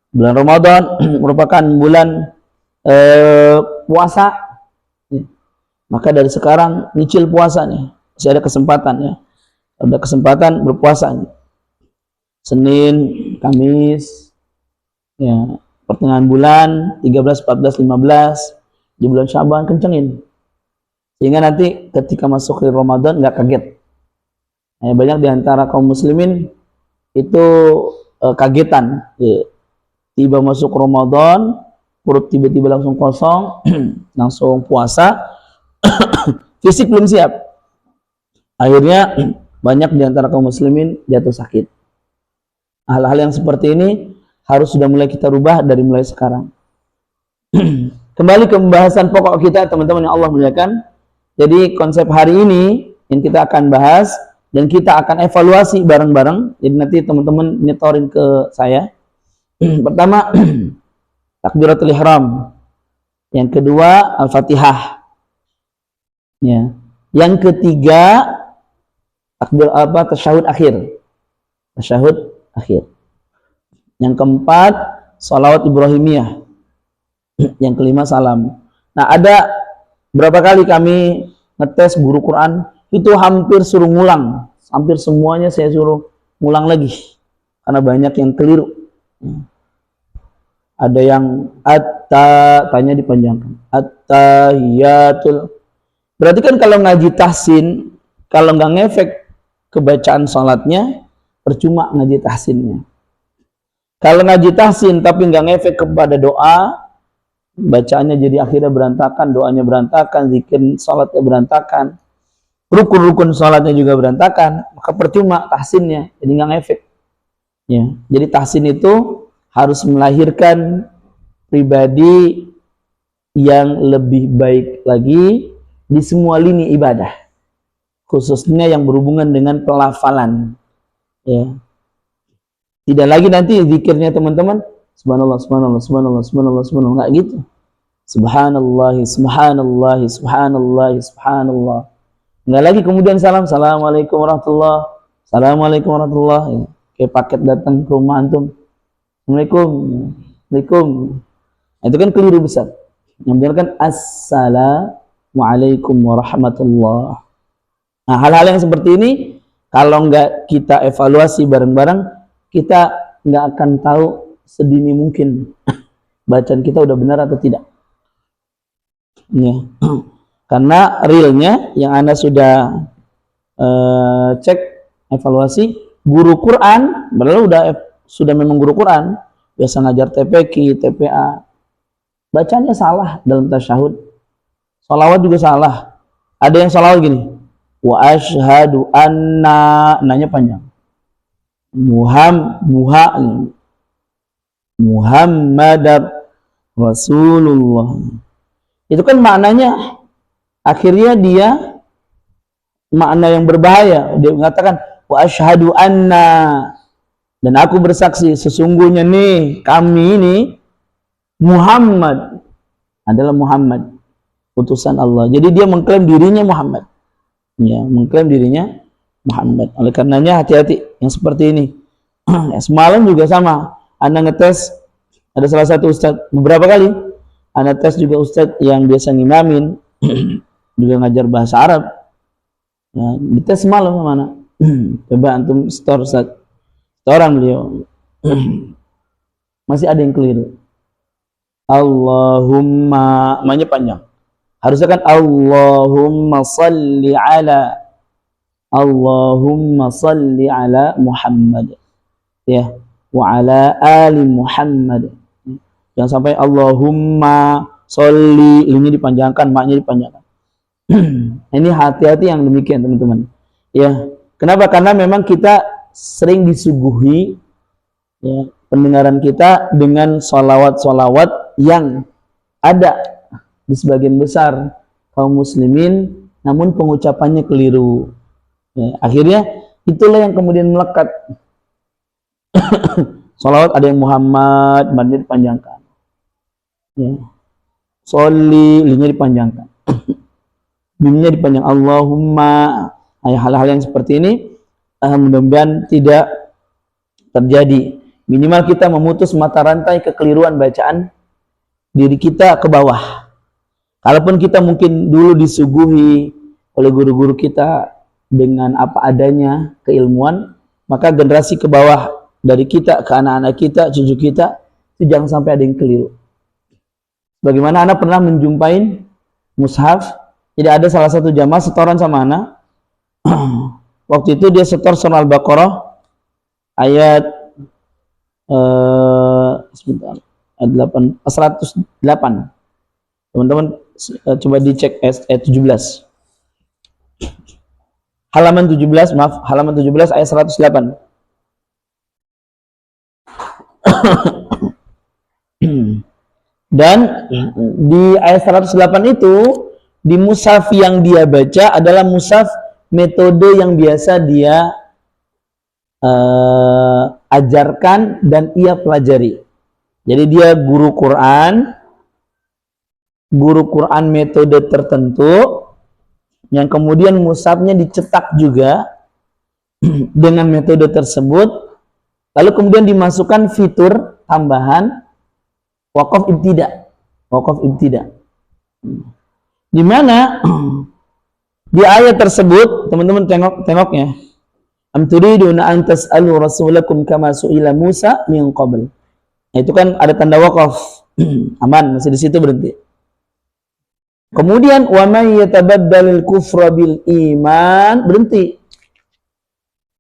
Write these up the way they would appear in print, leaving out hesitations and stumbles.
Bulan Ramadan merupakan bulan puasa. Maka dari sekarang nyicil puasa nih, masih ada kesempatan ya. Ada kesempatan berpuasa nih. Senin, Kamis, ya, pertengahan bulan 13, 14, 15 di bulan Syaban kencengin. Sehingga nanti ketika masuk ke Ramadan nggak kaget. Nah, banyak di antara kaum muslimin itu kagetan. Ya. Tiba masuk Ramadan, perut tiba-tiba langsung kosong, langsung puasa, fisik belum siap. Akhirnya banyak di antara kaum muslimin jatuh sakit. Hal-hal yang seperti ini harus sudah mulai kita rubah dari mulai sekarang. Kembali ke pembahasan pokok kita, teman-teman yang Allah muliakan. Jadi konsep hari ini yang kita akan bahas dan kita akan evaluasi bareng-bareng. Jadi nanti teman-teman nyetorin ke saya. Pertama, takbiratul ihram. Yang kedua, al-fatihah. Ya. Yang ketiga, tasyahud akhir. Tasyahud akhir. Yang keempat, sholawat Ibrahimiyah. Yang kelima, salam. Nah, ada berapa kali kami ngetes guru Quran, itu hampir suruh ngulang. Hampir semuanya saya suruh ngulang lagi. Karena banyak yang keliru. Ada yang tanya dipanjangkan. At-tahiyatul. Berarti kan kalau ngaji tahsin, kalau nggak ngefek kebacaan sholatnya, percuma ngaji tahsinnya. Kalau ngaji tahsin tapi nggak ngefek kepada doa, bacaannya jadi akhirnya berantakan, doanya berantakan, zikir sholatnya berantakan, rukun-rukun sholatnya juga berantakan, maka percuma tahsinnya, jadi nggak ngefek. Ya, jadi tahsin itu harus melahirkan pribadi yang lebih baik lagi di semua lini ibadah, khususnya yang berhubungan dengan pelafalan. Ya. Tidak lagi nanti zikirnya teman-teman subhanallah, subhanallah, subhanallah, subhanallah, subhanallah, enggak gitu. Subhanallah, subhanallah, subhanallah, subhanallah. Enggak lagi kemudian salam, assalamualaikum warahmatullah, assalamualaikum warahmatullah. Ya. Kayak paket datang ke rumah antum. Assalamualaikum, waalaikum. Itu kan keliru besar. Yang benar kan assalamualaikum warahmatullah. Nah, hal-hal yang seperti ini kalau nggak kita evaluasi bareng-bareng, kita nggak akan tahu sedini mungkin bacaan kita udah benar atau tidak. Ya. Karena realnya yang Anda sudah cek evaluasi, guru Quran, padahal sudah memang guru Quran, biasa ngajar TPQ, TPA, bacanya salah dalam tasyahud. Sholawat juga salah. Ada yang sholawat gini, wa asyhadu anna, nanya panjang, Muhammadar Rasulullah. Itu kan maknanya akhirnya dia makna yang berbahaya. Dia mengatakan wa asyhadu anna, dan aku bersaksi sesungguhnya nih kami ini Muhammad adalah Muhammad utusan Allah. Jadi dia mengklaim dirinya Muhammad. Ya, mengklaim dirinya Muhammad. Oleh karenanya hati-hati yang seperti ini. Semalam juga sama. Anda ngetes, ada salah satu ustadz beberapa kali. Anda tes juga ustadz yang biasa ngimamin, juga ngajar bahasa Arab. Ya, dites semalam mana? Coba antum store ustadz. Orang beliau. Masih ada yang keliru. Allahumma, namanya panjang. Harusnya kan Allahumma salli ala Muhammad. Ya, wa ala ali Muhammad. Jangan sampai Allahumma sholli, ini dipanjangkan, maknya dipanjangkan. Ini hati-hati yang demikian, teman-teman. Ya, kenapa? Karena memang kita sering disuguhi ya, pendengaran kita dengan sholawat-sholawat yang ada di sebagian besar kaum muslimin, namun pengucapannya keliru. Ya, akhirnya itulah yang kemudian melekat. Sholawat ada yang Muhammad, maknya dipanjangkan. Ya. Sholli, linya dipanjangkan. Bimnya dipanjang. Allahumma. Hal-hal yang seperti ini mudah-mudahan tidak terjadi. Minimal kita memutus mata rantai kekeliruan bacaan diri kita ke bawah. Kalaupun kita mungkin dulu disuguhi oleh guru-guru kita dengan apa adanya keilmuan, maka generasi ke bawah dari kita ke anak-anak kita, cucu kita, itu jangan sampai ada yang keliru. Bagaimana anak pernah menjumpai mushaf, jadi ada salah satu jamaah setoran sama anak. Waktu itu dia setor surah Al-Baqarah ayat 108. Teman-teman coba dicek ayat 17. Halaman 17 ayat 108. Dan di ayat 108 itu, di mushaf yang dia baca adalah mushaf metode yang biasa dia ajarkan dan ia pelajari. Jadi dia guru Quran metode tertentu yang kemudian mushafnya dicetak juga dengan metode tersebut, lalu kemudian dimasukkan fitur tambahan wakaf ibtida. Di mana di ayat tersebut, teman-teman tengoknya, am turiduna an tas'alu rasulakum kama su'ila Musa min qabl. Nah, itu kan ada tanda wakaf. Aman, masih di situ berhenti. Kemudian wa may yatabaddalil kufra bil iman, berhenti.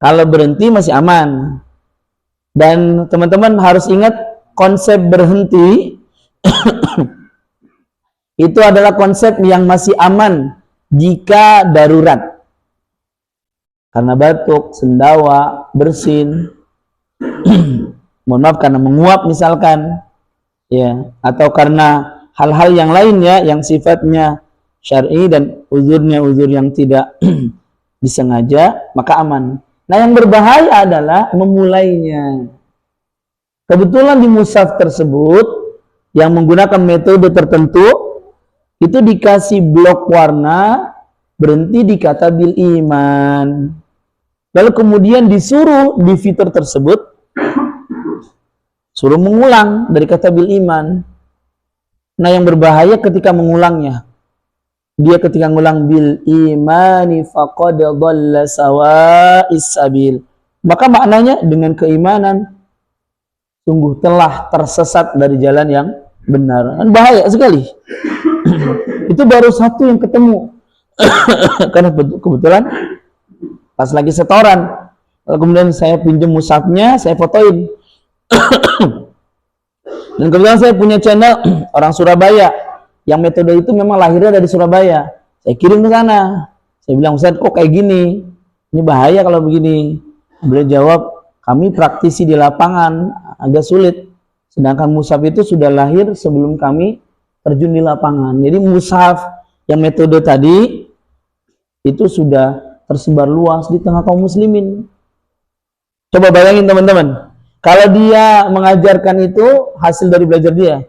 Kalau berhenti masih aman. Dan teman-teman harus ingat konsep berhenti itu adalah konsep yang masih aman jika darurat. Karena batuk, sendawa, bersin, mohon maaf karena menguap misalkan, ya, atau karena hal-hal yang lainnya yang sifatnya syar'i dan uzurnya uzur yang tidak disengaja, maka aman. Nah, yang berbahaya adalah memulainya. Kebetulan di mushaf tersebut yang menggunakan metode tertentu itu dikasih blok warna berhenti di kata bil iman. Lalu kemudian disuruh di fitur tersebut suruh mengulang dari kata bil iman. Nah, yang berbahaya ketika mengulangnya. Dia ketika mengulang bil imani faqad dhalla sawa'is sabil. Maka maknanya dengan keimanan sungguh telah tersesat dari jalan yang benar. Dan bahaya sekali. Itu baru satu yang ketemu. Karena kebetulan pas lagi setoran, kemudian saya pinjam mushafnya, saya fotoin. Dan kebetulan saya punya channel orang Surabaya yang metode itu memang lahirnya dari Surabaya. Saya kirim ke sana. Saya bilang, Ustaz, kok kayak gini? Ini bahaya kalau begini. Beliau jawab, kami praktisi di lapangan, agak sulit. Sedangkan mushaf itu sudah lahir sebelum kami terjun di lapangan. Jadi mushaf yang metode tadi itu sudah tersebar luas di tengah kaum muslimin. Coba bayangin teman-teman, kalau dia mengajarkan itu hasil dari belajar dia,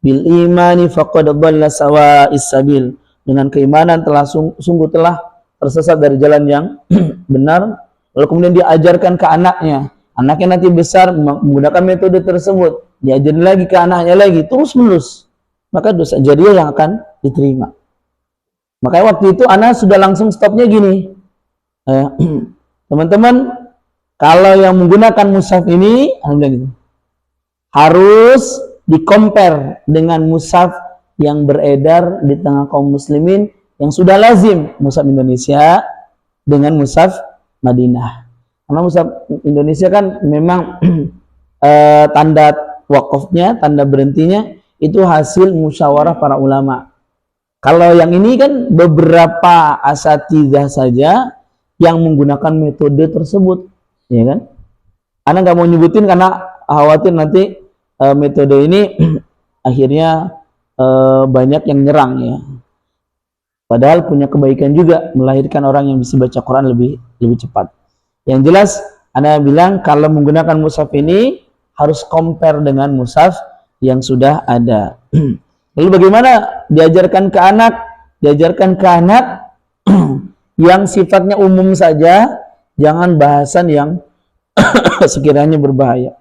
bil imani faqad dhalla sawa'is sabil, dengan keimanan telah sungguh telah tersesat dari jalan yang benar. Lalu kemudian diajarkan ke anaknya nanti besar menggunakan metode tersebut, diajarin lagi ke anaknya lagi, terus menerus, maka dosa jariah yang akan diterima. Makanya waktu itu anak sudah langsung stopnya gini, teman-teman, kalau yang menggunakan mushaf ini harus di-compare dengan mushaf yang beredar di tengah kaum muslimin yang sudah lazim, mushaf Indonesia dengan mushaf Madinah. Karena mushaf Indonesia kan memang tanda wakafnya, tanda berhentinya itu hasil musyawarah para ulama. Kalau yang ini kan beberapa asatidzah saja yang menggunakan metode tersebut, ya kan? Ana nggak mau nyebutin karena khawatir nanti metode ini akhirnya banyak yang nyerang, ya. Padahal punya kebaikan juga, melahirkan orang yang bisa baca Quran lebih cepat. Yang jelas, Ana bilang kalau menggunakan mushaf ini harus compare dengan mushaf yang sudah ada. Lalu bagaimana diajarkan ke anak? Diajarkan ke anak yang sifatnya umum saja, jangan bahasan yang sekiranya berbahaya.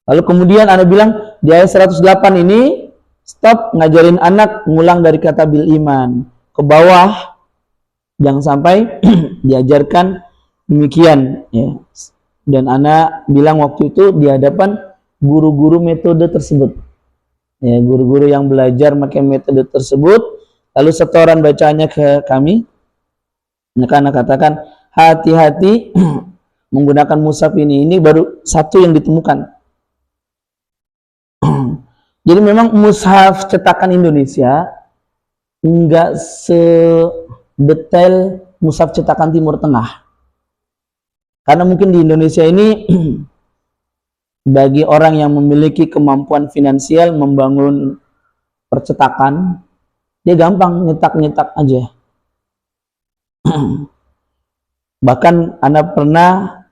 Lalu kemudian Anda bilang di ayat 108 ini stop ngajarin anak ngulang dari kata bil iman ke bawah, jangan sampai diajarkan demikian ya. Dan anak bilang waktu itu di hadapan guru-guru metode tersebut ya, guru-guru yang belajar pakai metode tersebut, lalu setoran bacaannya ke kami, maka anak katakan hati-hati menggunakan mushaf ini baru satu yang ditemukan. Jadi memang mushaf cetakan Indonesia enggak sedetail mushaf cetakan Timur Tengah. Karena mungkin di Indonesia ini bagi orang yang memiliki kemampuan finansial membangun percetakan, dia gampang nyetak-nyetak aja. Bahkan Anda pernah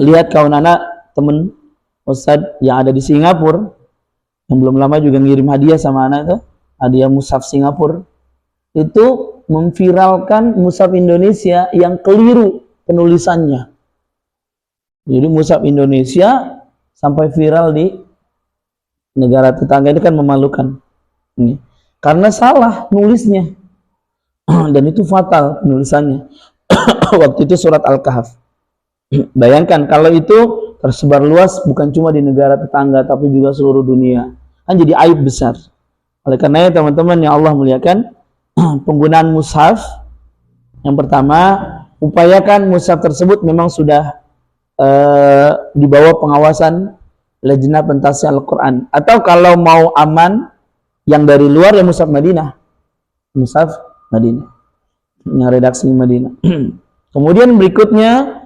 lihat kawan anak temen Ustadz yang ada di Singapura yang belum lama juga ngirim hadiah sama anak itu, hadiah mushaf Singapura, itu memviralkan mushaf Indonesia yang keliru penulisannya. Jadi mushaf Indonesia sampai viral di negara tetangga, ini kan memalukan ini karena salah nulisnya dan itu fatal penulisannya. Waktu itu surat Al-Kahf. Bayangkan kalau itu tersebar luas bukan cuma di negara tetangga tapi juga seluruh dunia, kan jadi aib besar. Oleh karena itu teman-teman yang Allah muliakan, penggunaan mushaf yang pertama, upayakan mushaf tersebut memang sudah di bawah pengawasan Lajnah Pentasih Al-Quran, atau kalau mau aman yang dari luar ya mushaf Madinah, mushaf Madinah yang redaksi Madinah. Kemudian berikutnya,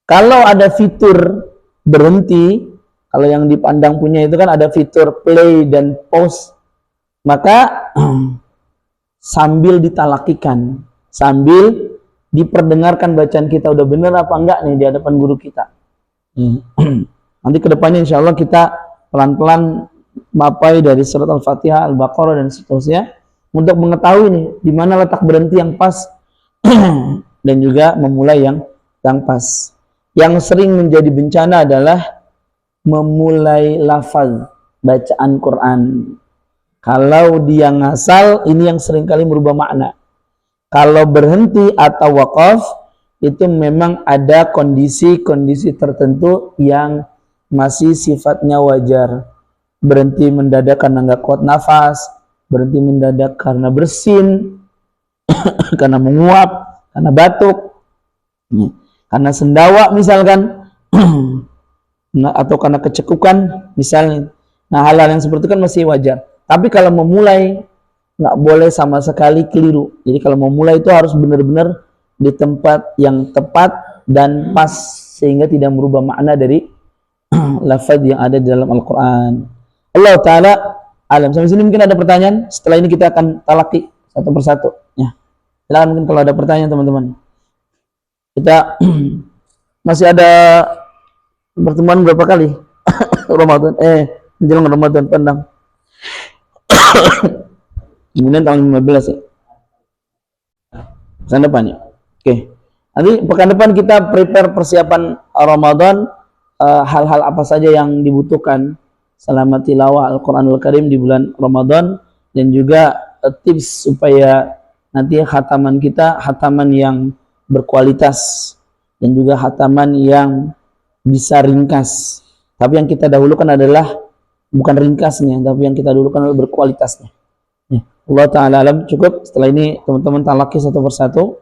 kalau ada fitur berhenti, kalau yang dipandang punya itu kan ada fitur play dan pause, maka sambil ditalakikan, sambil diperdengarkan bacaan kita udah bener apa enggak nih di hadapan guru kita. Nanti kedepannya insya Allah kita pelan-pelan mapai dari surat Al-Fatihah, Al-Baqarah dan seterusnya untuk mengetahui nih di mana letak berhenti yang pas dan juga memulai yang pas. Yang sering menjadi bencana adalah memulai lafaz bacaan Quran. Kalau dia ngasal, ini yang seringkali merubah makna. Kalau berhenti atau waqaf, itu memang ada kondisi-kondisi tertentu yang masih sifatnya wajar. Berhenti mendadak karena nggak kuat nafas, berhenti mendadak karena bersin, karena menguap, karena batuk, karena sendawa misalkan, atau karena kecekukan misalnya. Nah, hal-hal yang seperti itu kan masih wajar. Tapi kalau memulai, nggak boleh sama sekali keliru. Jadi kalau memulai itu harus benar-benar di tempat yang tepat dan pas sehingga tidak merubah makna dari lafaz yang ada di dalam Al-Quran. Allah Ta'ala alam. Sampai sini mungkin ada pertanyaan. Setelah ini kita akan talaki satu persatu. Ya. Silakan mungkin kalau ada pertanyaan teman-teman. Kita masih ada pertemuan berapa kali? Ramadan. Menjelang Ramadan pandang. Kemudian tanggal 15 ya. Pekan depan ya. Oke. Nanti pekan depan kita prepare persiapan Ramadan, hal-hal apa saja yang dibutuhkan selama tilawah Al-Qur'anul Karim di bulan Ramadan, dan juga tips supaya nanti khataman kita khataman yang berkualitas dan juga khataman yang bisa ringkas. Tapi yang kita dahulukan adalah bukan ringkasnya, tapi yang kita dahulukan adalah berkualitasnya. Ya. Allah Ta'ala alam. Cukup. Setelah ini teman-teman talaki satu persatu.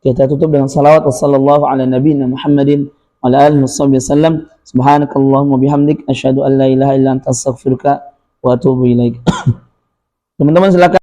Kita tutup dengan salawat wassallallahu ala nabiyina Muhammadin wa ala alihi wasallam. Subhanakallahumma bihamdik asyhadu an la ilaha illa anta astaghfiruka wa atubu ilaik. Teman-teman silakan.